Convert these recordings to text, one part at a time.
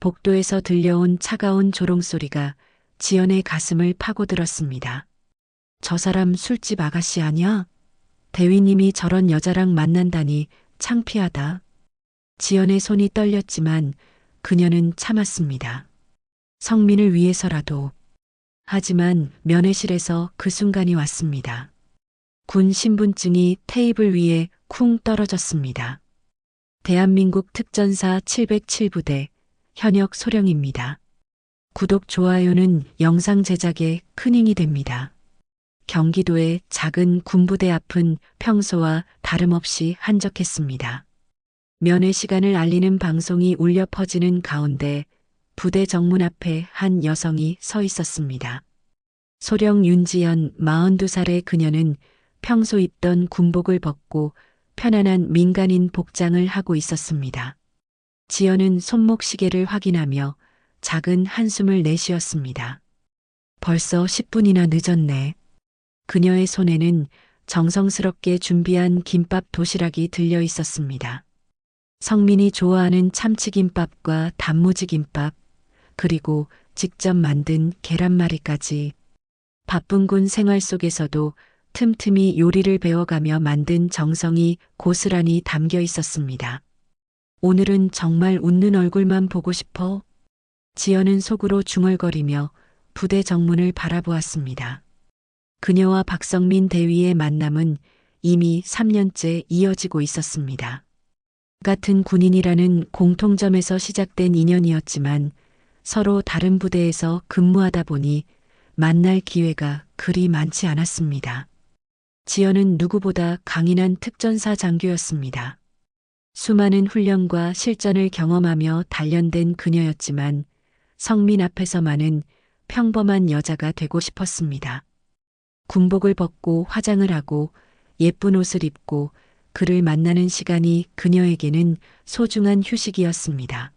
복도에서 들려온 차가운 조롱소리가 지연의 가슴을 파고들었습니다. 저 사람 술집 아가씨 아냐? 대위님이 저런 여자랑 만난다니 창피하다. 지연의 손이 떨렸지만 그녀는 참았습니다. 성민을 위해서라도. 하지만 면회실에서 그 순간이 왔습니다. 군 신분증이 테이블 위에 쿵 떨어졌습니다. 대한민국 특전사 707부대 현역 소령입니다. 구독, 좋아요는 영상 제작에 큰 힘이 됩니다. 경기도의 작은 군부대 앞은 평소와 다름없이 한적했습니다. 면회 시간을 알리는 방송이 울려 퍼지는 가운데 부대 정문 앞에 한 여성이 서 있었습니다. 소령 윤지연 42살의 그녀는 평소 입던 군복을 벗고 편안한 민간인 복장을 하고 있었습니다. 지연은 손목 시계를 확인하며 작은 한숨을 내쉬었습니다. 벌써 10분이나 늦었네. 그녀의 손에는 정성스럽게 준비한 김밥 도시락이 들려 있었습니다. 성민이 좋아하는 참치김밥과 단무지김밥, 그리고 직접 만든 계란말이까지. 바쁜 군 생활 속에서도 틈틈이 요리를 배워가며 만든 정성이 고스란히 담겨 있었습니다. 오늘은 정말 웃는 얼굴만 보고 싶어. 지연은 속으로 중얼거리며 부대 정문을 바라보았습니다. 그녀와 박성민 대위의 만남은 이미 3년째 이어지고 있었습니다. 같은 군인이라는 공통점에서 시작된 인연이었지만 서로 다른 부대에서 근무하다 보니 만날 기회가 그리 많지 않았습니다. 지연은 누구보다 강인한 특전사 장교였습니다. 수많은 훈련과 실전을 경험하며 단련된 그녀였지만 성민 앞에서만은 평범한 여자가 되고 싶었습니다. 군복을 벗고 화장을 하고 예쁜 옷을 입고 그를 만나는 시간이 그녀에게는 소중한 휴식이었습니다.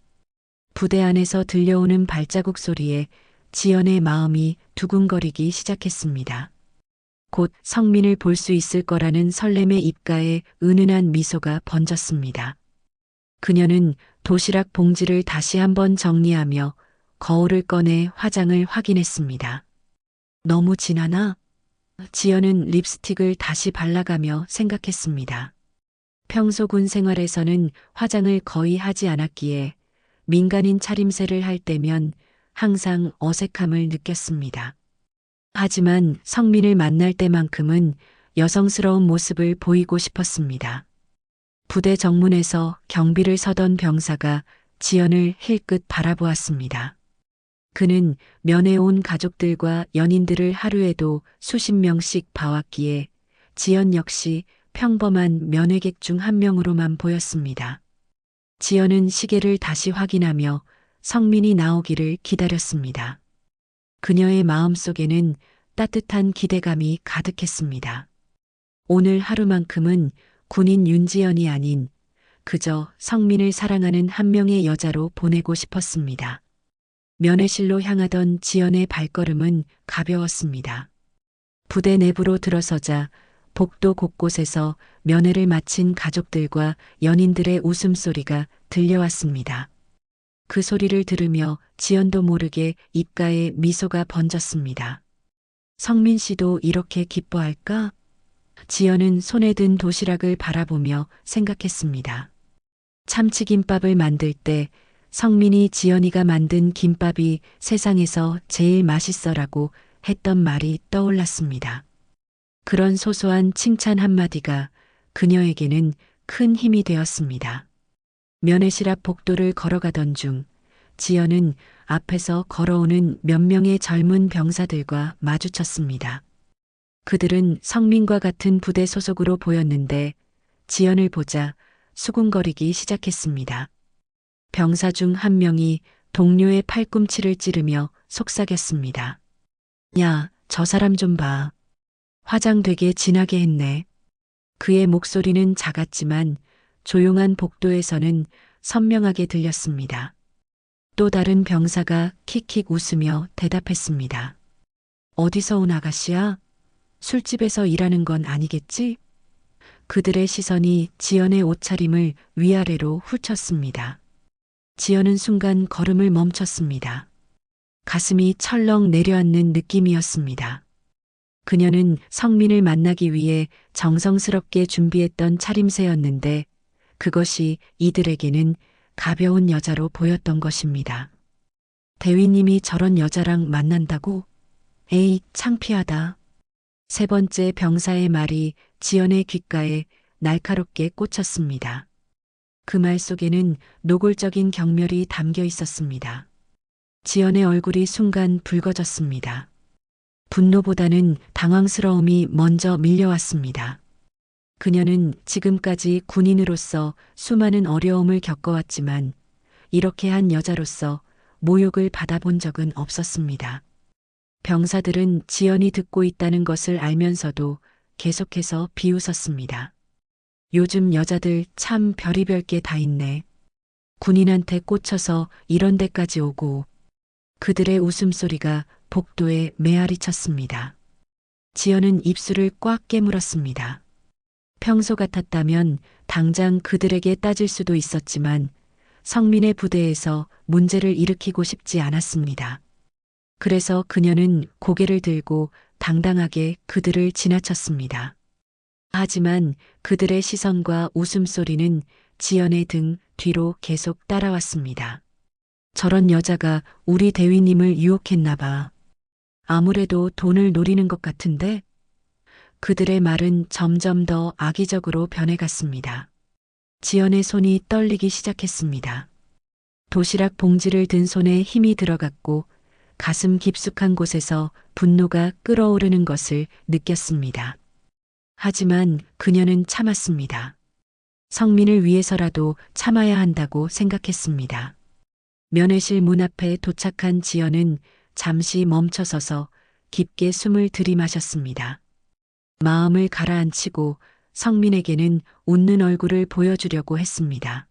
부대 안에서 들려오는 발자국 소리에 지연의 마음이 두근거리기 시작했습니다. 곧 성민을 볼 수 있을 거라는 설렘의 입가에 은은한 미소가 번졌습니다. 그녀는 도시락 봉지를 다시 한번 정리하며 거울을 꺼내 화장을 확인했습니다. 너무 진하나? 지연은 립스틱을 다시 발라가며 생각했습니다. 평소 군 생활에서는 화장을 거의 하지 않았기에 민간인 차림새를 할 때면 항상 어색함을 느꼈습니다. 하지만 성민을 만날 때만큼은 여성스러운 모습을 보이고 싶었습니다. 부대 정문에서 경비를 서던 병사가 지연을 힐끗 바라보았습니다. 그는 면회 온 가족들과 연인들을 하루에도 수십 명씩 봐왔기에 지연 역시 평범한 면회객 중 한 명으로만 보였습니다. 지연은 시계를 다시 확인하며 성민이 나오기를 기다렸습니다. 그녀의 마음속에는 따뜻한 기대감이 가득했습니다. 오늘 하루만큼은 군인 윤지연이 아닌 그저 성민을 사랑하는 한 명의 여자로 보내고 싶었습니다. 면회실로 향하던 지연의 발걸음은 가벼웠습니다. 부대 내부로 들어서자 복도 곳곳에서 면회를 마친 가족들과 연인들의 웃음소리가 들려왔습니다. 그 소리를 들으며 지연도 모르게 입가에 미소가 번졌습니다. 성민 씨도 이렇게 기뻐할까? 지연은 손에 든 도시락을 바라보며 생각했습니다. 참치김밥을 만들 때 성민이 지연이가 만든 김밥이 세상에서 제일 맛있어라고 했던 말이 떠올랐습니다. 그런 소소한 칭찬 한마디가 그녀에게는 큰 힘이 되었습니다. 면회실 앞 복도를 걸어가던 중 지연은 앞에서 걸어오는 몇 명의 젊은 병사들과 마주쳤습니다. 그들은 성민과 같은 부대 소속으로 보였는데 지연을 보자 수군거리기 시작했습니다. 병사 중 한 명이 동료의 팔꿈치를 찌르며 속삭였습니다. 야, 저 사람 좀 봐. 화장 되게 진하게 했네. 그의 목소리는 작았지만 조용한 복도에서는 선명하게 들렸습니다. 또 다른 병사가 킥킥 웃으며 대답했습니다. 어디서 온 아가씨야? 술집에서 일하는 건 아니겠지? 그들의 시선이 지연의 옷차림을 위아래로 훑쳤습니다. 지연은 순간 걸음을 멈췄습니다. 가슴이 철렁 내려앉는 느낌이었습니다. 그녀는 성민을 만나기 위해 정성스럽게 준비했던 차림새였는데 그것이 이들에게는 가벼운 여자로 보였던 것입니다. 대위님이 저런 여자랑 만난다고? 에이, 창피하다. 세 번째 병사의 말이 지연의 귓가에 날카롭게 꽂혔습니다. 그 말 속에는 노골적인 경멸이 담겨 있었습니다. 지연의 얼굴이 순간 붉어졌습니다. 분노보다는 당황스러움이 먼저 밀려왔습니다. 그녀는 지금까지 군인으로서 수많은 어려움을 겪어왔지만 이렇게 한 여자로서 모욕을 받아본 적은 없었습니다. 병사들은 지연이 듣고 있다는 것을 알면서도 계속해서 비웃었습니다. 요즘 여자들 참 별의별 게 다 있네. 군인한테 꽂혀서 이런 데까지 오고. 그들의 웃음소리가 복도에 메아리 쳤습니다. 지연은 입술을 꽉 깨물었습니다. 평소 같았다면 당장 그들에게 따질 수도 있었지만 성민의 부대에서 문제를 일으키고 싶지 않았습니다. 그래서 그녀는 고개를 들고 당당하게 그들을 지나쳤습니다. 하지만 그들의 시선과 웃음소리는 지연의 등 뒤로 계속 따라왔습니다. 저런 여자가 우리 대위님을 유혹했나 봐. 아무래도 돈을 노리는 것 같은데? 그들의 말은 점점 더 악의적으로 변해갔습니다. 지연의 손이 떨리기 시작했습니다. 도시락 봉지를 든 손에 힘이 들어갔고 가슴 깊숙한 곳에서 분노가 끓어오르는 것을 느꼈습니다. 하지만 그녀는 참았습니다. 성민을 위해서라도 참아야 한다고 생각했습니다. 면회실 문 앞에 도착한 지연은 잠시 멈춰서서 깊게 숨을 들이마셨습니다. 마음을 가라앉히고 성민에게는 웃는 얼굴을 보여주려고 했습니다.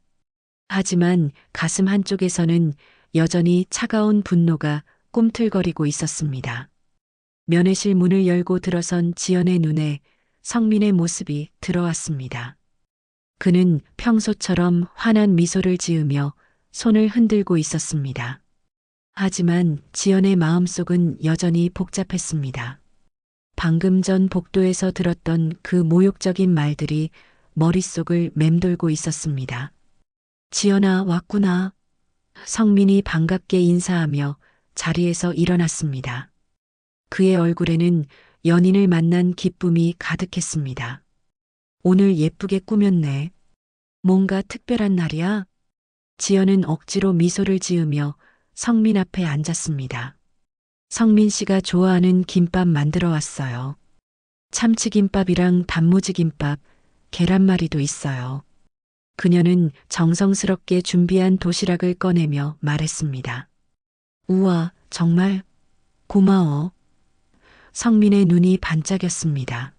하지만 가슴 한쪽에서는 여전히 차가운 분노가 꿈틀거리고 있었습니다. 면회실 문을 열고 들어선 지연의 눈에 성민의 모습이 들어왔습니다. 그는 평소처럼 환한 미소를 지으며 손을 흔들고 있었습니다. 하지만 지연의 마음속은 여전히 복잡했습니다. 방금 전 복도에서 들었던 그 모욕적인 말들이 머릿속을 맴돌고 있었습니다. 지연아, 왔구나. 성민이 반갑게 인사하며 자리에서 일어났습니다. 그의 얼굴에는 연인을 만난 기쁨이 가득했습니다. 오늘 예쁘게 꾸몄네. 뭔가 특별한 날이야? 지연은 억지로 미소를 지으며 성민 앞에 앉았습니다. 성민 씨가 좋아하는 김밥 만들어 왔어요. 참치김밥이랑 단무지김밥, 계란말이도 있어요. 그녀는 정성스럽게 준비한 도시락을 꺼내며 말했습니다. 우와, 정말 고마워. 성민의 눈이 반짝였습니다.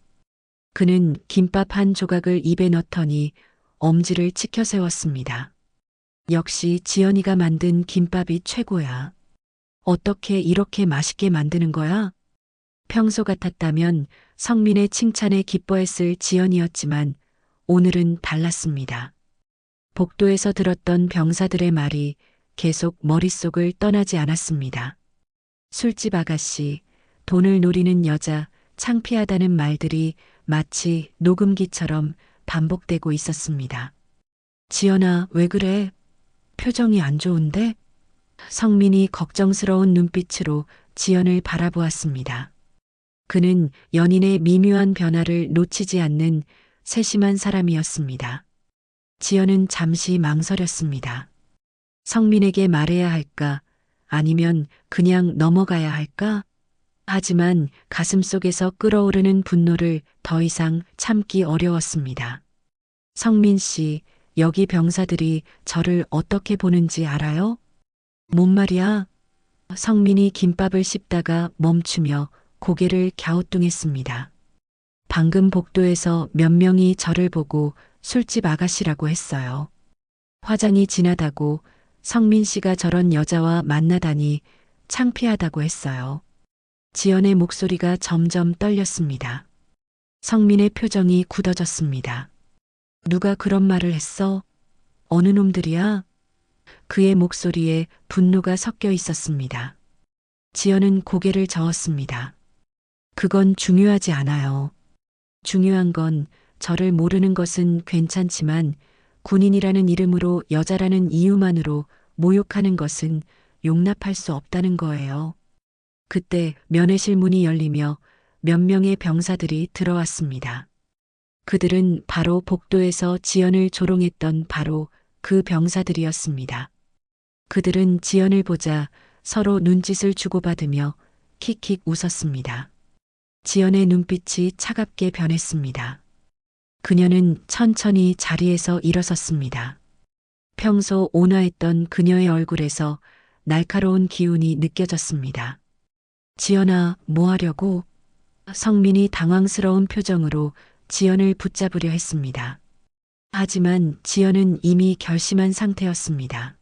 그는 김밥 한 조각을 입에 넣더니 엄지를 치켜 세웠습니다. 역시 지연이가 만든 김밥이 최고야. 어떻게 이렇게 맛있게 만드는 거야? 평소 같았다면 성민의 칭찬에 기뻐했을 지연이었지만 오늘은 달랐습니다. 복도에서 들었던 병사들의 말이 계속 머릿속을 떠나지 않았습니다. 술집 아가씨, 돈을 노리는 여자, 창피하다는 말들이 마치 녹음기처럼 반복되고 있었습니다. 지연아, 왜 그래? 표정이 안 좋은데? 성민이 걱정스러운 눈빛으로 지연을 바라보았습니다. 그는 연인의 미묘한 변화를 놓치지 않는 세심한 사람이었습니다. 지연은 잠시 망설였습니다. 성민에게 말해야 할까? 아니면 그냥 넘어가야 할까? 하지만 가슴속에서 끓어오르는 분노를 더 이상 참기 어려웠습니다. 성민 씨, 여기 병사들이 저를 어떻게 보는지 알아요? 뭔 말이야? 성민이 김밥을 씹다가 멈추며 고개를 갸우뚱했습니다. 방금 복도에서 몇 명이 저를 보고 술집 아가씨라고 했어요. 화장이 진하다고, 성민 씨가 저런 여자와 만나다니 창피하다고 했어요. 지연의 목소리가 점점 떨렸습니다. 성민의 표정이 굳어졌습니다. 누가 그런 말을 했어? 어느 놈들이야? 그의 목소리에 분노가 섞여 있었습니다. 지연은 고개를 저었습니다. 그건 중요하지 않아요. 중요한 건 저를 모르는 것은 괜찮지만 군인이라는 이름으로 여자라는 이유만으로 모욕하는 것은 용납할 수 없다는 거예요. 그때 면회실 문이 열리며 몇 명의 병사들이 들어왔습니다. 그들은 바로 복도에서 지연을 조롱했던 바로 그 병사들이었습니다. 그들은 지연을 보자 서로 눈짓을 주고받으며 킥킥 웃었습니다. 지연의 눈빛이 차갑게 변했습니다. 그녀는 천천히 자리에서 일어섰습니다. 평소 온화했던 그녀의 얼굴에서 날카로운 기운이 느껴졌습니다. 지연아, 뭐 하려고? 성민이 당황스러운 표정으로 지연을 붙잡으려 했습니다. 하지만 지연은 이미 결심한 상태였습니다.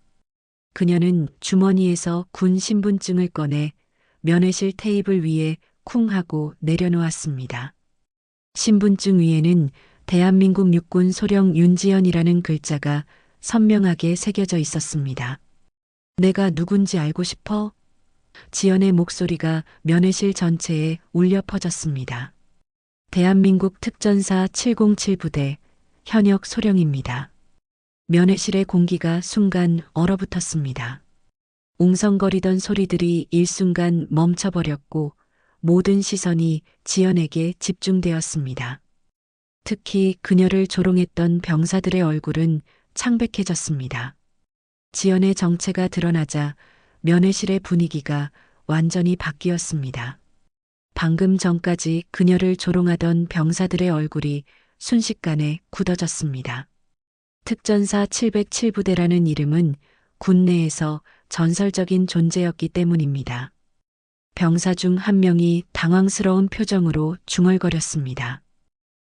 그녀는 주머니에서 군 신분증을 꺼내 면회실 테이블 위에 쿵 하고 내려놓았습니다. 신분증 위에는 대한민국 육군 소령 윤지연이라는 글자가 선명하게 새겨져 있었습니다. 내가 누군지 알고 싶어? 지연의 목소리가 면회실 전체에 울려 퍼졌습니다. 대한민국 특전사 707 부대 현역 소령입니다. 면회실의 공기가 순간 얼어붙었습니다. 웅성거리던 소리들이 일순간 멈춰버렸고 모든 시선이 지연에게 집중되었습니다. 특히 그녀를 조롱했던 병사들의 얼굴은 창백해졌습니다. 지연의 정체가 드러나자 면회실의 분위기가 완전히 바뀌었습니다. 방금 전까지 그녀를 조롱하던 병사들의 얼굴이 순식간에 굳어졌습니다. 특전사 707부대라는 이름은 군내에서 전설적인 존재였기 때문입니다. 병사 중 한 명이 당황스러운 표정으로 중얼거렸습니다.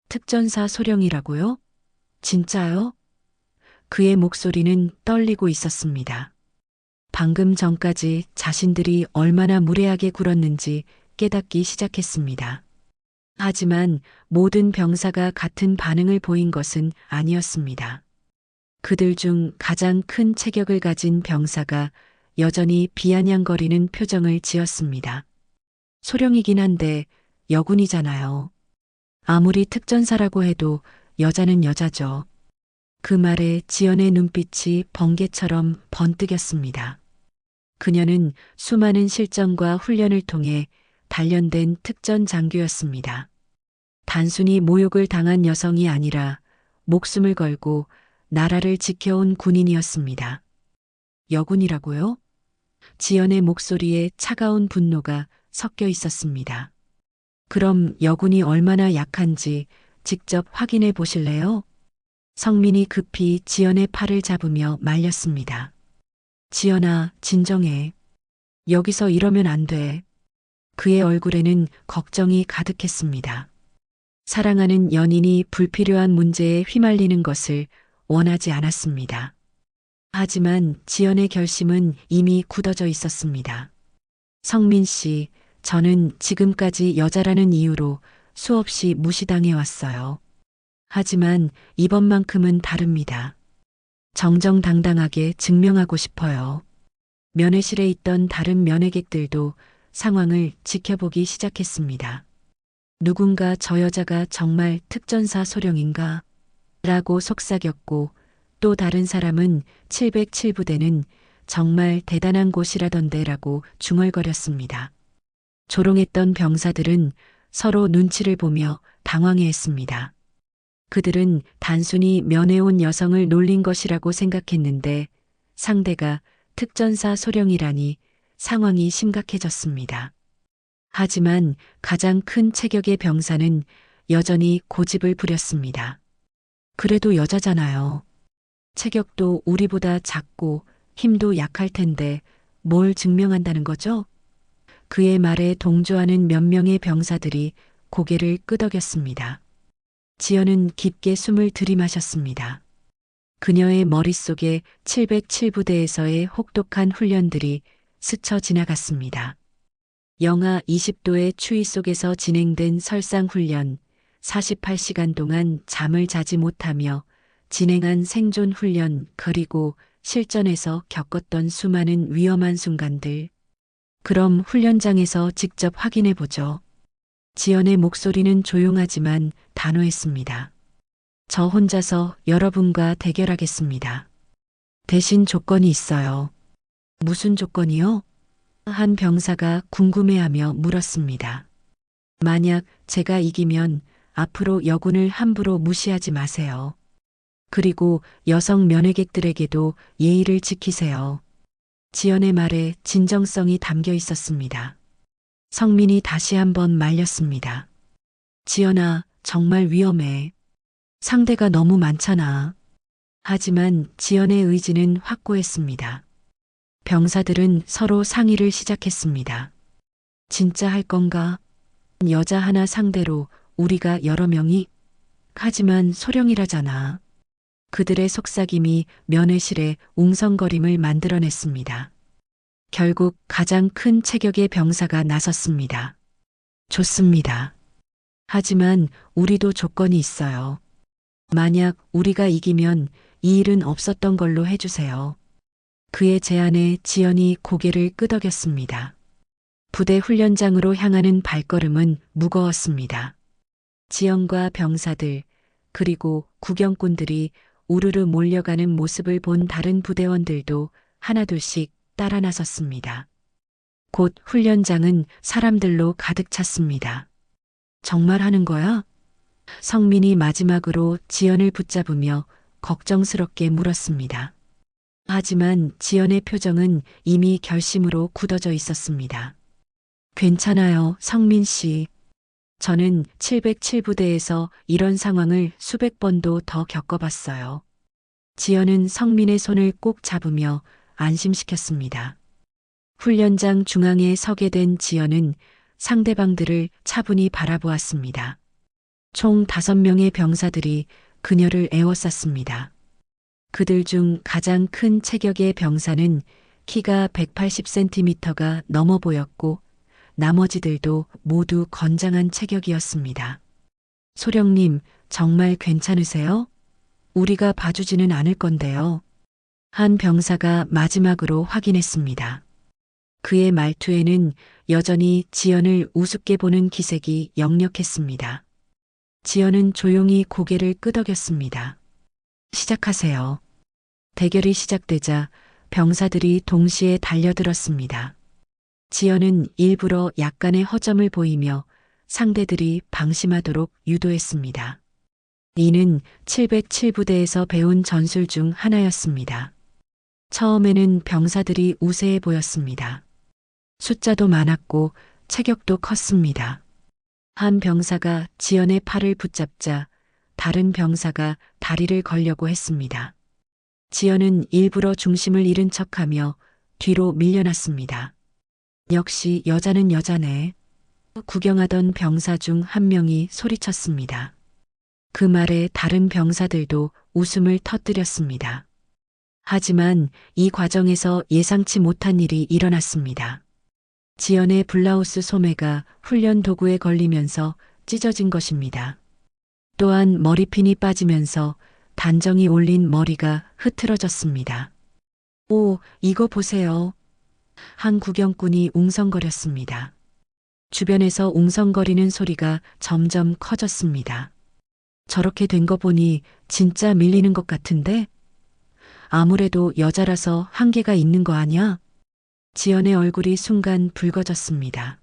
특전사 소령이라고요? 진짜요? 그의 목소리는 떨리고 있었습니다. 방금 전까지 자신들이 얼마나 무례하게 굴었는지 깨닫기 시작했습니다. 하지만 모든 병사가 같은 반응을 보인 것은 아니었습니다. 그들 중 가장 큰 체격을 가진 병사가 여전히 비아냥거리는 표정을 지었습니다. 소령이긴 한데 여군이잖아요. 아무리 특전사라고 해도 여자는 여자죠. 그 말에 지연의 눈빛이 번개처럼 번뜩였습니다. 그녀는 수많은 실전과 훈련을 통해 단련된 특전 장교였습니다. 단순히 모욕을 당한 여성이 아니라 목숨을 걸고 나라를 지켜온 군인이었습니다. 여군이라고요? 지연의 목소리에 차가운 분노가 섞여 있었습니다. 그럼 여군이 얼마나 약한지 직접 확인해 보실래요? 성민이 급히 지연의 팔을 잡으며 말렸습니다. 지연아, 진정해. 여기서 이러면 안 돼. 그의 얼굴에는 걱정이 가득했습니다. 사랑하는 연인이 불필요한 문제에 휘말리는 것을 원하지 않았습니다. 하지만 지연의 결심은 이미 굳어져 있었습니다. 성민 씨, 저는 지금까지 여자라는 이유로 수없이 무시당해 왔어요. 하지만 이번만큼은 다릅니다. 정정당당하게 증명하고 싶어요. 면회실에 있던 다른 면회객들도 상황을 지켜보기 시작했습니다. 누군가 저 여자가 정말 특전사 소령인가? 라고 속삭였고 또 다른 사람은 707부대는 정말 대단한 곳이라던데 라고 중얼거렸습니다. 조롱했던 병사들은 서로 눈치를 보며 당황해했습니다. 그들은 단순히 면회 온 여성을 놀린 것이라고 생각했는데 상대가 특전사 소령이라니 상황이 심각해졌습니다. 하지만 가장 큰 체격의 병사는 여전히 고집을 부렸습니다. 그래도 여자잖아요. 체격도 우리보다 작고 힘도 약할 텐데 뭘 증명한다는 거죠? 그의 말에 동조하는 몇 명의 병사들이 고개를 끄덕였습니다. 지연은 깊게 숨을 들이마셨습니다. 그녀의 머릿속에 707부대에서의 혹독한 훈련들이 스쳐 지나갔습니다. 영하 20도의 추위 속에서 진행된 설상훈련, 48시간 동안 잠을 자지 못하며 진행한 생존 훈련, 그리고 실전에서 겪었던 수많은 위험한 순간들. 그럼 훈련장에서 직접 확인해 보죠. 지연의 목소리는 조용하지만 단호했습니다. 저 혼자서 여러분과 대결하겠습니다. 대신 조건이 있어요. 무슨 조건이요? 한 병사가 궁금해하며 물었습니다. 만약 제가 이기면 앞으로 여군을 함부로 무시하지 마세요. 그리고 여성 면회객들에게도 예의를 지키세요. 지연의 말에 진정성이 담겨 있었습니다. 성민이 다시 한번 말렸습니다. 지연아, 정말 위험해. 상대가 너무 많잖아. 하지만 지연의 의지는 확고했습니다. 병사들은 서로 상의를 시작했습니다. 진짜 할 건가? 여자 하나 상대로 우리가 여러 명이? 하지만 소령이라잖아. 그들의 속삭임이 면회실에 웅성거림을 만들어냈습니다. 결국 가장 큰 체격의 병사가 나섰습니다. 좋습니다. 하지만 우리도 조건이 있어요. 만약 우리가 이기면 이 일은 없었던 걸로 해주세요. 그의 제안에 지연이 고개를 끄덕였습니다. 부대 훈련장으로 향하는 발걸음은 무거웠습니다. 지연과 병사들, 그리고 구경꾼들이 우르르 몰려가는 모습을 본 다른 부대원들도 하나둘씩 따라 나섰습니다. 곧 훈련장은 사람들로 가득 찼습니다. 정말 하는 거야? 성민이 마지막으로 지연을 붙잡으며 걱정스럽게 물었습니다. 하지만 지연의 표정은 이미 결심으로 굳어져 있었습니다. 괜찮아요, 성민 씨. 저는 707부대에서 이런 상황을 수백 번도 더 겪어봤어요. 지연은 성민의 손을 꼭 잡으며 안심시켰습니다. 훈련장 중앙에 서게 된 지연은 상대방들을 차분히 바라보았습니다. 총 5명의 병사들이 그녀를 에워쌌습니다. 그들 중 가장 큰 체격의 병사는 키가 180cm가 넘어 보였고 나머지들도 모두 건장한 체격이었습니다. 소령님, 정말 괜찮으세요? 우리가 봐주지는 않을 건데요. 한 병사가 마지막으로 확인했습니다. 그의 말투에는 여전히 지연을 우습게 보는 기색이 역력했습니다. 지연은 조용히 고개를 끄덕였습니다. 시작하세요. 대결이 시작되자 병사들이 동시에 달려들었습니다. 지연은 일부러 약간의 허점을 보이며 상대들이 방심하도록 유도했습니다. 이는 707부대에서 배운 전술 중 하나였습니다. 처음에는 병사들이 우세해 보였습니다. 숫자도 많았고 체격도 컸습니다. 한 병사가 지연의 팔을 붙잡자 다른 병사가 다리를 걸려고 했습니다. 지연은 일부러 중심을 잃은 척하며 뒤로 밀려났습니다. 역시 여자는 여자네. 구경하던 병사 중 한 명이 소리쳤습니다. 그 말에 다른 병사들도 웃음을 터뜨렸습니다. 하지만 이 과정에서 예상치 못한 일이 일어났습니다. 지연의 블라우스 소매가 훈련 도구에 걸리면서 찢어진 것입니다. 또한 머리핀이 빠지면서 단정히 올린 머리가 흐트러졌습니다. 오, 이거 보세요. 한 구경꾼이 웅성거렸습니다. 주변에서 웅성거리는 소리가 점점 커졌습니다. 저렇게 된 거 보니 진짜 밀리는 것 같은데? 아무래도 여자라서 한계가 있는 거 아니야? 지연의 얼굴이 순간 붉어졌습니다.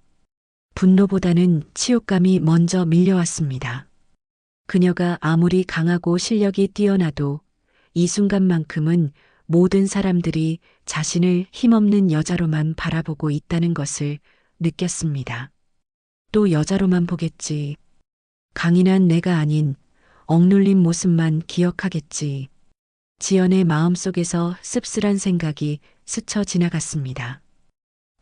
분노보다는 치욕감이 먼저 밀려왔습니다. 그녀가 아무리 강하고 실력이 뛰어나도 이 순간만큼은 모든 사람들이 자신을 힘없는 여자로만 바라보고 있다는 것을 느꼈습니다. 또 여자로만 보겠지. 강인한 내가 아닌 억눌린 모습만 기억하겠지. 지연의 마음속에서 씁쓸한 생각이 스쳐 지나갔습니다.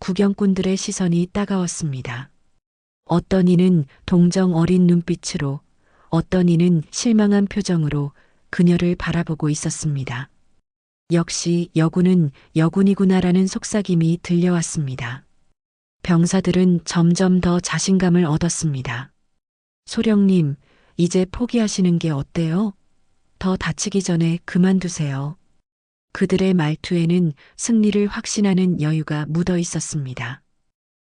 구경꾼들의 시선이 따가웠습니다. 어떤 이는 동정 어린 눈빛으로, 어떤 이는 실망한 표정으로 그녀를 바라보고 있었습니다. 역시 여군은 여군이구나라는 속삭임이 들려왔습니다. 병사들은 점점 더 자신감을 얻었습니다. 소령님, 이제 포기하시는 게 어때요? 더 다치기 전에 그만두세요. 그들의 말투에는 승리를 확신하는 여유가 묻어 있었습니다.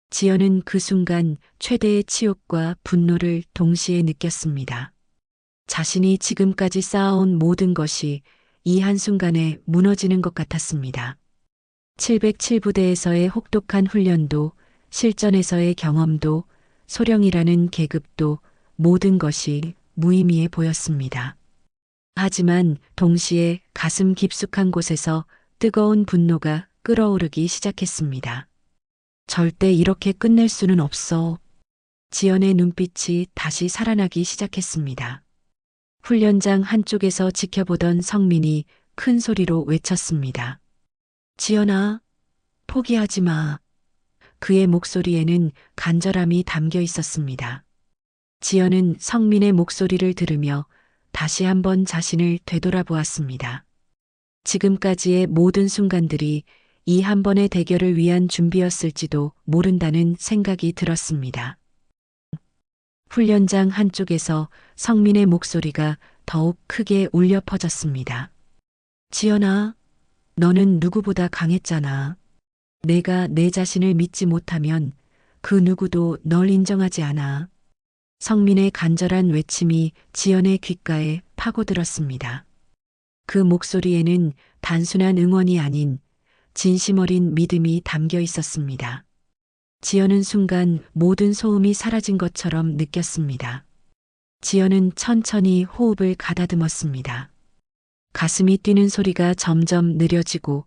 지연은 그 순간 최대의 치욕과 분노를 동시에 느꼈습니다. 자신이 지금까지 쌓아온 모든 것이 이 한순간에 무너지는 것 같았습니다. 707부대에서의 혹독한 훈련도, 실전에서의 경험도, 소령이라는 계급도 모든 것이 무의미해 보였습니다. 하지만 동시에 가슴 깊숙한 곳에서 뜨거운 분노가 끓어오르기 시작했습니다. 절대 이렇게 끝낼 수는 없어. 지연의 눈빛이 다시 살아나기 시작했습니다. 훈련장 한쪽에서 지켜보던 성민이 큰 소리로 외쳤습니다. 지연아, 포기하지 마. 그의 목소리에는 간절함이 담겨 있었습니다. 지연은 성민의 목소리를 들으며 다시 한번 자신을 되돌아보았습니다. 지금까지의 모든 순간들이 이 한 번의 대결을 위한 준비였을지도 모른다는 생각이 들었습니다. 훈련장 한쪽에서 성민의 목소리가 더욱 크게 울려 퍼졌습니다. 지연아, 너는 누구보다 강했잖아. 내가 내 자신을 믿지 못하면 그 누구도 널 인정하지 않아. 성민의 간절한 외침이 지연의 귓가에 파고들었습니다. 그 목소리에는 단순한 응원이 아닌 진심 어린 믿음이 담겨 있었습니다. 지연은 순간 모든 소음이 사라진 것처럼 느꼈습니다. 지연은 천천히 호흡을 가다듬었습니다. 가슴이 뛰는 소리가 점점 느려지고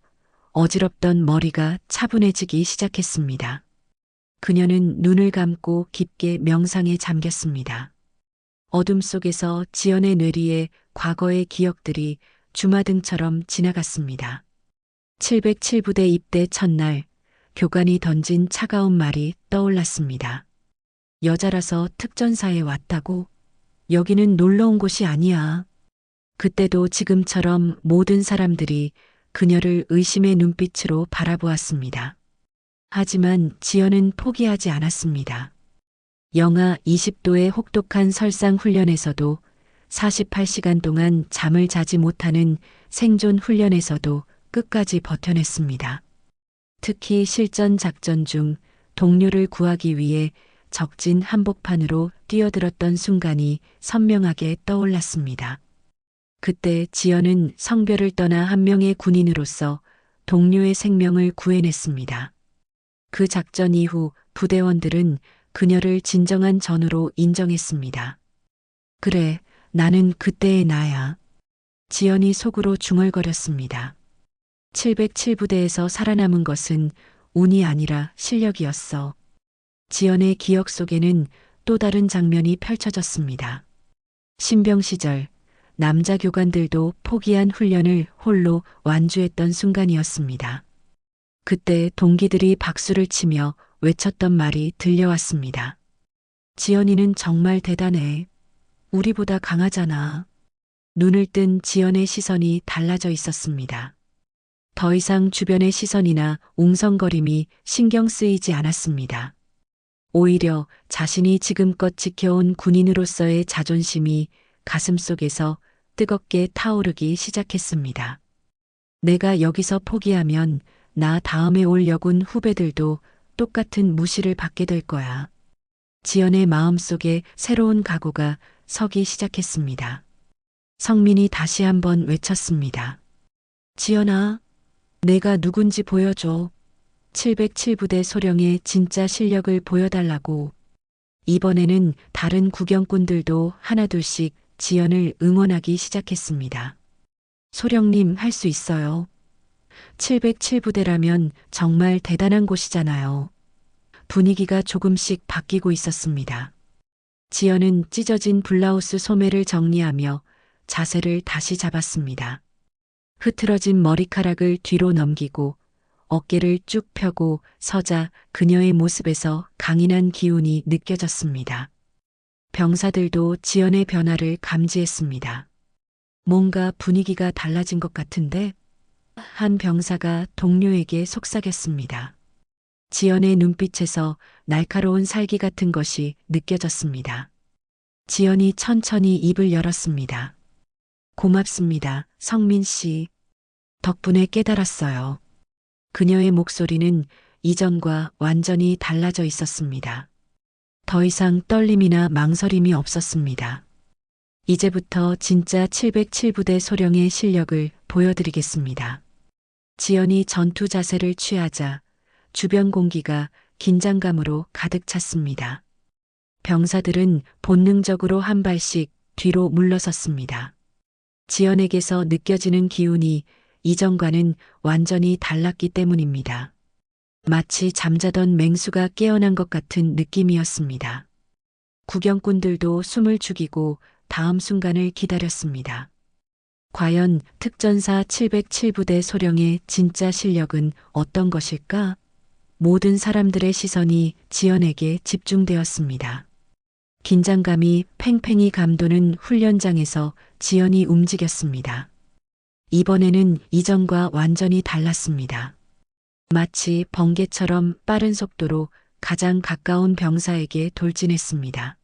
어지럽던 머리가 차분해지기 시작했습니다. 그녀는 눈을 감고 깊게 명상에 잠겼습니다. 어둠 속에서 지연의 뇌리에 과거의 기억들이 주마등처럼 지나갔습니다. 707부대 입대 첫날, 교관이 던진 차가운 말이 떠올랐습니다. 여자라서 특전사에 왔다고? 여기는 놀러 온 곳이 아니야. 그때도 지금처럼 모든 사람들이 그녀를 의심의 눈빛으로 바라보았습니다. 하지만 지연은 포기하지 않았습니다. 영하 20도의 혹독한 설상 훈련에서도 48시간 동안 잠을 자지 못하는 생존 훈련에서도 끝까지 버텨냈습니다. 특히 실전 작전 중 동료를 구하기 위해 적진 한복판으로 뛰어들었던 순간이 선명하게 떠올랐습니다. 그때 지연은 성별을 떠나 한 명의 군인으로서 동료의 생명을 구해냈습니다. 그 작전 이후 부대원들은 그녀를 진정한 전우로 인정했습니다. 그래, 나는 그때의 나야. 지연이 속으로 중얼거렸습니다. 707부대에서 살아남은 것은 운이 아니라 실력이었어. 지연의 기억 속에는 또 다른 장면이 펼쳐졌습니다. 신병 시절, 남자 교관들도 포기한 훈련을 홀로 완주했던 순간이었습니다. 그때 동기들이 박수를 치며 외쳤던 말이 들려왔습니다. 지연이는 정말 대단해. 우리보다 강하잖아. 눈을 뜬 지연의 시선이 달라져 있었습니다. 더 이상 주변의 시선이나 웅성거림이 신경 쓰이지 않았습니다. 오히려 자신이 지금껏 지켜온 군인으로서의 자존심이 가슴속에서 뜨겁게 타오르기 시작했습니다. 내가 여기서 포기하면 나 다음에 올 여군 후배들도 똑같은 무시를 받게 될 거야. 지연의 마음속에 새로운 각오가 서기 시작했습니다. 성민이 다시 한번 외쳤습니다. 지연아, 내가 누군지 보여줘. 707부대 소령의 진짜 실력을 보여달라고. 이번에는 다른 구경꾼들도 하나둘씩 지연을 응원하기 시작했습니다. 소령님 할 수 있어요. 707부대라면 정말 대단한 곳이잖아요. 분위기가 조금씩 바뀌고 있었습니다. 지연은 찢어진 블라우스 소매를 정리하며 자세를 다시 잡았습니다. 흐트러진 머리카락을 뒤로 넘기고 어깨를 쭉 펴고 서자 그녀의 모습에서 강인한 기운이 느껴졌습니다. 병사들도 지연의 변화를 감지했습니다. 뭔가 분위기가 달라진 것 같은데? 한 병사가 동료에게 속삭였습니다. 지연의 눈빛에서 날카로운 살기 같은 것이 느껴졌습니다. 지연이 천천히 입을 열었습니다. 고맙습니다, 성민 씨. 덕분에 깨달았어요. 그녀의 목소리는 이전과 완전히 달라져 있었습니다. 더 이상 떨림이나 망설임이 없었습니다. 이제부터 진짜 707부대 소령의 실력을 보여드리겠습니다. 지연이 전투 자세를 취하자 주변 공기가 긴장감으로 가득 찼습니다. 병사들은 본능적으로 한 발씩 뒤로 물러섰습니다. 지연에게서 느껴지는 기운이 이전과는 완전히 달랐기 때문입니다. 마치 잠자던 맹수가 깨어난 것 같은 느낌이었습니다. 구경꾼들도 숨을 죽이고 다음 순간을 기다렸습니다. 과연 특전사 707부대 소령의 진짜 실력은 어떤 것일까? 모든 사람들의 시선이 지연에게 집중되었습니다. 긴장감이 팽팽히 감도는 훈련장에서 지연이 움직였습니다. 이번에는 이전과 완전히 달랐습니다. 마치 번개처럼 빠른 속도로 가장 가까운 병사에게 돌진했습니다.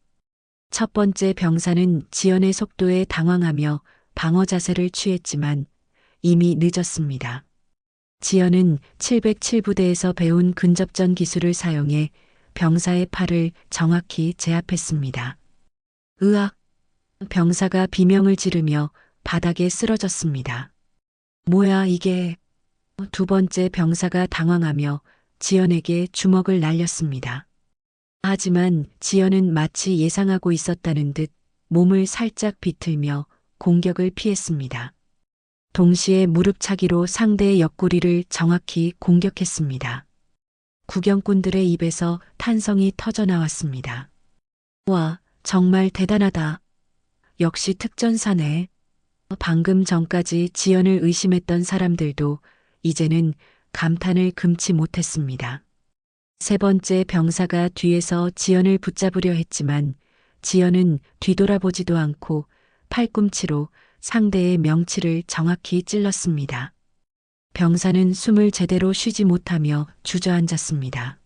첫 번째 병사는 지연의 속도에 당황하며 방어 자세를 취했지만 이미 늦었습니다. 지연은 707부대에서 배운 근접전 기술을 사용해 병사의 팔을 정확히 제압했습니다. 으악! 병사가 비명을 지르며 바닥에 쓰러졌습니다. 뭐야 이게? 두 번째 병사가 당황하며 지연에게 주먹을 날렸습니다. 하지만 지연은 마치 예상하고 있었다는 듯 몸을 살짝 비틀며 공격을 피했습니다. 동시에 무릎차기로 상대의 옆구리를 정확히 공격했습니다. 구경꾼들의 입에서 탄성이 터져나왔습니다. 와, 정말 대단하다. 역시 특전사네. 방금 전까지 지연을 의심했던 사람들도 이제는 감탄을 금치 못했습니다. 세 번째 병사가 뒤에서 지연을 붙잡으려 했지만 지연은 뒤돌아보지도 않고 팔꿈치로 상대의 명치를 정확히 찔렀습니다. 병사는 숨을 제대로 쉬지 못하며 주저앉았습니다.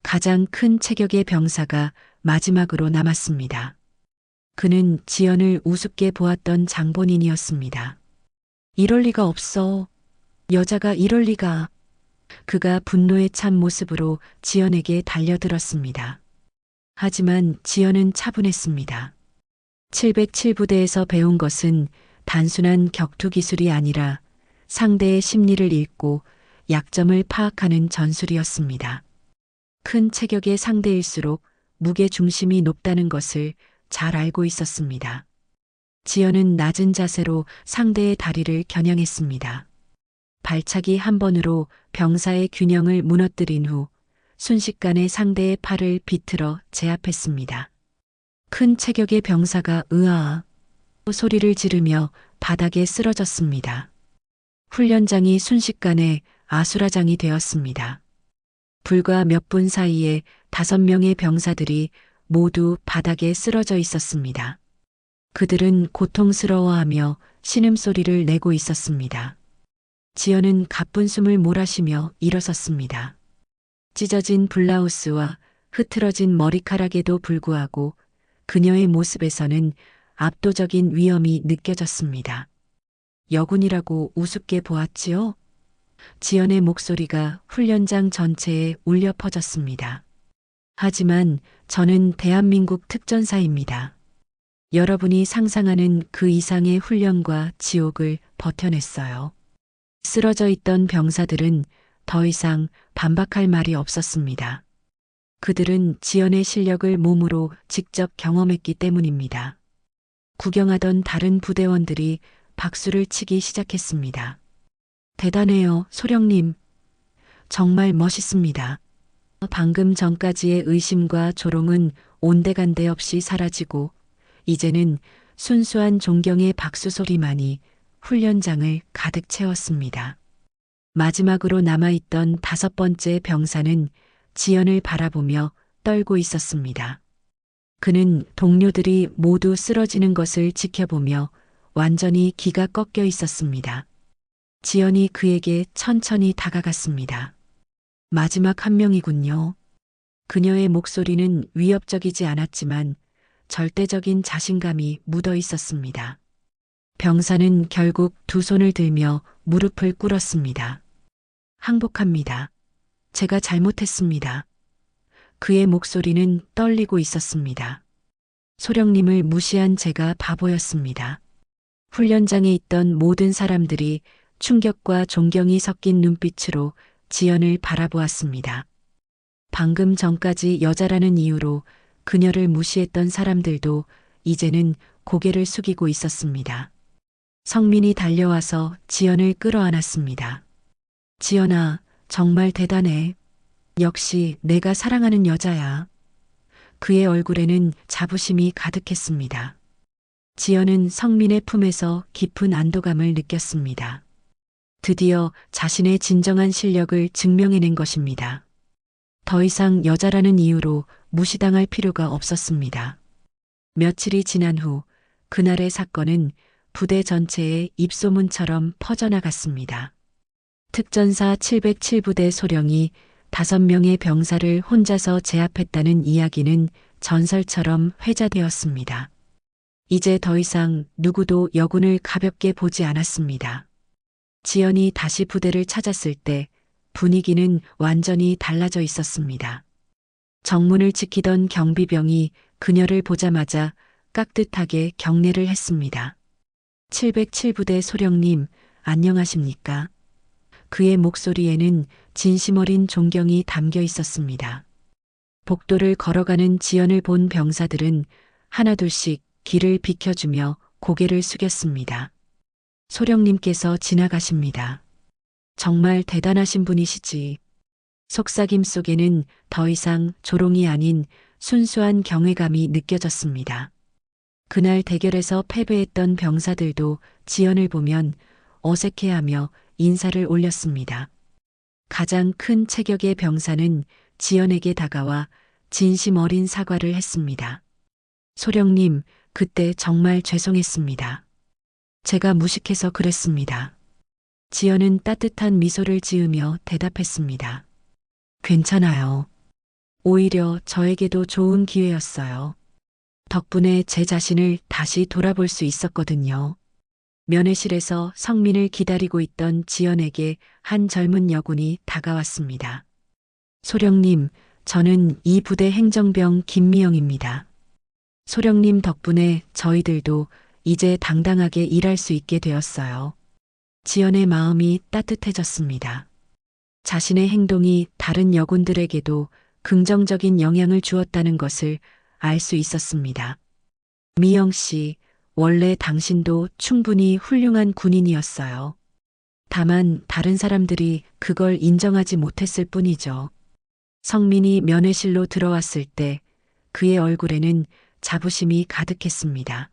가장 큰 체격의 병사가 마지막으로 남았습니다. 그는 지연을 우습게 보았던 장본인이었습니다. 이럴 리가 없어. 여자가 이럴 리가. 그가 분노에 찬 모습으로 지연에게 달려들었습니다. 하지만 지연은 차분했습니다. 707부대에서 배운 것은 단순한 격투 기술이 아니라 상대의 심리를 읽고 약점을 파악하는 전술이었습니다. 큰 체격의 상대일수록 무게 중심이 높다는 것을 잘 알고 있었습니다. 지연은 낮은 자세로 상대의 다리를 겨냥했습니다. 발차기 한 번으로 병사의 균형을 무너뜨린 후 순식간에 상대의 팔을 비틀어 제압했습니다. 큰 체격의 병사가 으아 소리를 지르며 바닥에 쓰러졌습니다. 훈련장이 순식간에 아수라장이 되었습니다. 불과 몇 분 사이에 5명의 병사들이 모두 바닥에 쓰러져 있었습니다. 그들은 고통스러워하며 신음소리를 내고 있었습니다. 지연은 가쁜 숨을 몰아쉬며 일어섰습니다. 찢어진 블라우스와 흐트러진 머리카락에도 불구하고 그녀의 모습에서는 압도적인 위엄이 느껴졌습니다. 여군이라고 우습게 보았지요? 지연의 목소리가 훈련장 전체에 울려 퍼졌습니다. 하지만 저는 대한민국 특전사입니다. 여러분이 상상하는 그 이상의 훈련과 지옥을 버텨냈어요. 쓰러져 있던 병사들은 더 이상 반박할 말이 없었습니다. 그들은 지연의 실력을 몸으로 직접 경험했기 때문입니다. 구경하던 다른 부대원들이 박수를 치기 시작했습니다. 대단해요, 소령님. 정말 멋있습니다. 방금 전까지의 의심과 조롱은 온데간데 없이 사라지고 이제는 순수한 존경의 박수 소리만이 훈련장을 가득 채웠습니다. 마지막으로 남아있던 5번째 병사는 지연을 바라보며 떨고 있었습니다. 그는 동료들이 모두 쓰러지는 것을 지켜보며 완전히 기가 꺾여 있었습니다. 지연이 그에게 천천히 다가갔습니다. 마지막 한 명이군요. 그녀의 목소리는 위협적이지 않았지만 절대적인 자신감이 묻어 있었습니다. 병사는 결국 두 손을 들며 무릎을 꿇었습니다. 항복합니다. 제가 잘못했습니다. 그의 목소리는 떨리고 있었습니다. 소령님을 무시한 제가 바보였습니다. 훈련장에 있던 모든 사람들이 충격과 존경이 섞인 눈빛으로 지연을 바라보았습니다. 방금 전까지 여자라는 이유로 그녀를 무시했던 사람들도 이제는 고개를 숙이고 있었습니다. 성민이 달려와서 지연을 끌어안았습니다. 지연아, 정말 대단해. 역시 내가 사랑하는 여자야. 그의 얼굴에는 자부심이 가득했습니다. 지연은 성민의 품에서 깊은 안도감을 느꼈습니다. 드디어 자신의 진정한 실력을 증명해낸 것입니다. 더 이상 여자라는 이유로 무시당할 필요가 없었습니다. 며칠이 지난 후 그날의 사건은 부대 전체에 입소문처럼 퍼져나갔습니다. 특전사 707부대 소령이 5명의 병사를 혼자서 제압했다는 이야기는 전설처럼 회자되었습니다. 이제 더 이상 누구도 여군을 가볍게 보지 않았습니다. 지연이 다시 부대를 찾았을 때 분위기는 완전히 달라져 있었습니다. 정문을 지키던 경비병이 그녀를 보자마자 깍듯하게 경례를 했습니다. 707부대 소령님, 안녕하십니까? 그의 목소리에는 진심 어린 존경이 담겨 있었습니다. 복도를 걸어가는 지연을 본 병사들은 하나둘씩 길을 비켜주며 고개를 숙였습니다. 소령님께서 지나가십니다. 정말 대단하신 분이시지. 속삭임 속에는 더 이상 조롱이 아닌 순수한 경외감이 느껴졌습니다. 그날 대결에서 패배했던 병사들도 지연을 보면 어색해하며 인사를 올렸습니다. 가장 큰 체격의 병사는 지연에게 다가와 진심 어린 사과를 했습니다. 소령님, 그때 정말 죄송했습니다. 제가 무식해서 그랬습니다. 지연은 따뜻한 미소를 지으며 대답했습니다. 괜찮아요. 오히려 저에게도 좋은 기회였어요. 덕분에 제 자신을 다시 돌아볼 수 있었거든요. 면회실에서 성민을 기다리고 있던 지연에게 한 젊은 여군이 다가왔습니다. 소령님, 저는 이 부대 행정병 김미영입니다. 소령님 덕분에 저희들도 이제 당당하게 일할 수 있게 되었어요. 지연의 마음이 따뜻해졌습니다. 자신의 행동이 다른 여군들에게도 긍정적인 영향을 주었다는 것을 알 수 있었습니다. 미영 씨, 원래 당신도 충분히 훌륭한 군인이었어요. 다만 다른 사람들이 그걸 인정하지 못했을 뿐이죠. 성민이 면회실로 들어왔을 때 그의 얼굴에는 자부심이 가득했습니다.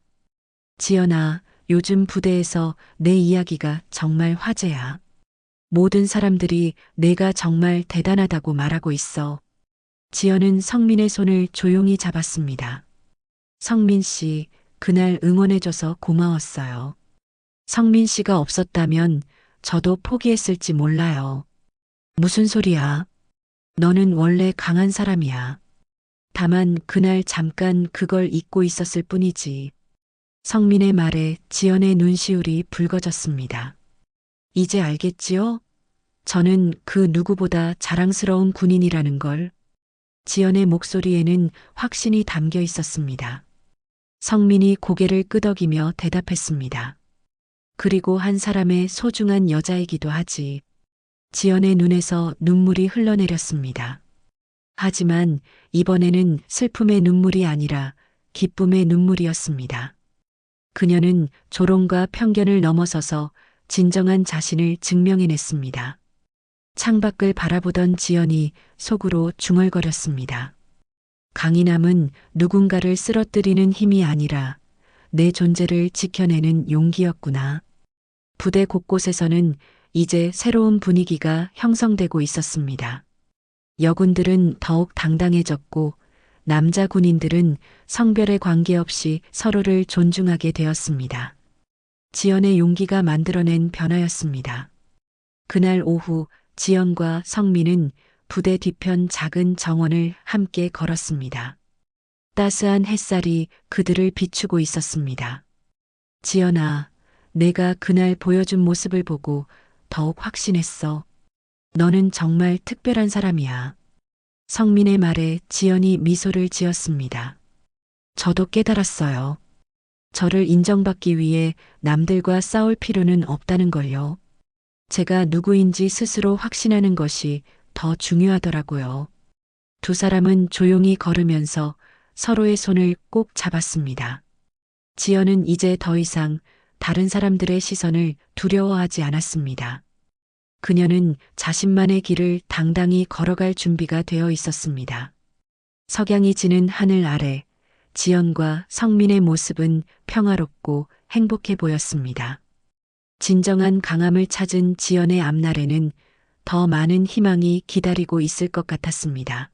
지연아, 요즘 부대에서 내 이야기가 정말 화제야. 모든 사람들이 내가 정말 대단하다고 말하고 있어. 지연은 성민의 손을 조용히 잡았습니다. 성민 씨, 그날 응원해줘서 고마웠어요. 성민 씨가 없었다면 저도 포기했을지 몰라요. 무슨 소리야? 너는 원래 강한 사람이야. 다만 그날 잠깐 그걸 잊고 있었을 뿐이지. 성민의 말에 지연의 눈시울이 붉어졌습니다. 이제 알겠지요? 저는 그 누구보다 자랑스러운 군인이라는 걸. 지연의 목소리에는 확신이 담겨 있었습니다. 성민이 고개를 끄덕이며 대답했습니다. 그리고 한 사람의 소중한 여자이기도 하지. 지연의 눈에서 눈물이 흘러내렸습니다. 하지만 이번에는 슬픔의 눈물이 아니라 기쁨의 눈물이었습니다. 그녀는 조롱과 편견을 넘어서서 진정한 자신을 증명해냈습니다. 창밖을 바라보던 지연이 속으로 중얼거렸습니다. 강인함은 누군가를 쓰러뜨리는 힘이 아니라 내 존재를 지켜내는 용기였구나. 부대 곳곳에서는 이제 새로운 분위기가 형성되고 있었습니다. 여군들은 더욱 당당해졌고 남자 군인들은 성별에 관계없이 서로를 존중하게 되었습니다. 지연의 용기가 만들어낸 변화였습니다. 그날 오후 지연과 성민은 부대 뒤편 작은 정원을 함께 걸었습니다. 따스한 햇살이 그들을 비추고 있었습니다. 지연아, 내가 그날 보여준 모습을 보고 더욱 확신했어. 너는 정말 특별한 사람이야. 성민의 말에 지연이 미소를 지었습니다. 저도 깨달았어요. 저를 인정받기 위해 남들과 싸울 필요는 없다는 걸요. 제가 누구인지 스스로 확신하는 것이 더 중요하더라고요. 두 사람은 조용히 걸으면서 서로의 손을 꼭 잡았습니다. 지연은 이제 더 이상 다른 사람들의 시선을 두려워하지 않았습니다. 그녀는 자신만의 길을 당당히 걸어갈 준비가 되어 있었습니다. 석양이 지는 하늘 아래 지연과 성민의 모습은 평화롭고 행복해 보였습니다. 진정한 강함을 찾은 지연의 앞날에는 더 많은 희망이 기다리고 있을 것 같았습니다.